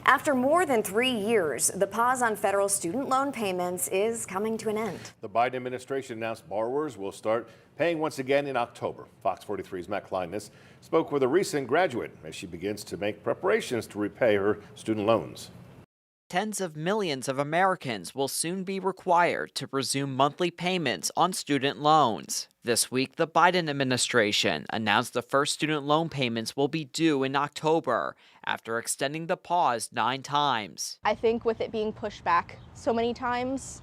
After more than 3 years, the pause on federal student loan payments is coming to an end. The Biden administration announced borrowers will start paying once again in October. Fox 43's Matt Kleiness spoke with a recent graduate as she begins to make preparations to repay her student loans. Tens of millions of Americans will soon be required to resume monthly payments on student loans. This week, the Biden administration announced the first student loan payments will be due in October after extending the pause 9 times. I think with it being pushed back so many times,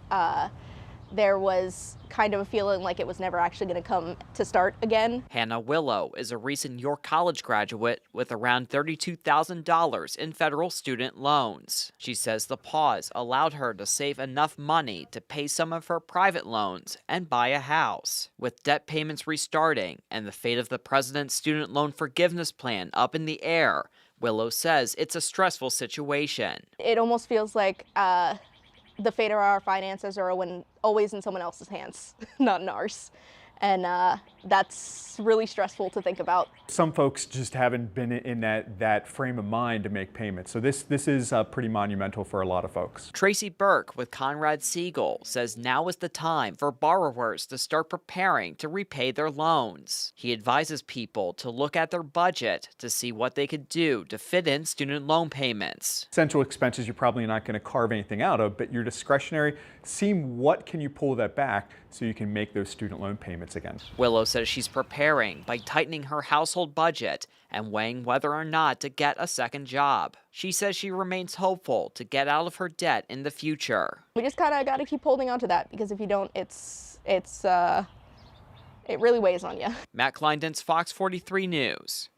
there was kind of a feeling like it was never actually going to come to start again. Hannah Willow is a recent York College graduate with around $32,000 in federal student loans. She says the pause allowed her to save enough money to pay some of her private loans and buy a house. With debt payments restarting and the fate of the president's student loan forgiveness plan up in the air, Willow says it's a stressful situation. It almost feels like the fate of our finances are always in someone else's hands, not in ours. And that's really stressful to think about. Some folks just haven't been in that frame of mind to make payments. So this is pretty monumental for a lot of folks. Tracy Burke with Conrad Siegel says now is the time for borrowers to start preparing to repay their loans. He advises people to look at their budget to see what they could do to fit in student loan payments. Essential expenses you're probably not going to carve anything out of, but your discretionary, see what can you pull that back so you can make those student loan payments again. Willow says she's preparing by tightening her household budget and weighing whether or not to get a second job. She says she remains hopeful to get out of her debt in the future. We just kind of got to keep holding on to that, because if you don't, it really weighs on you. Matt Kleinden's Fox 43 News.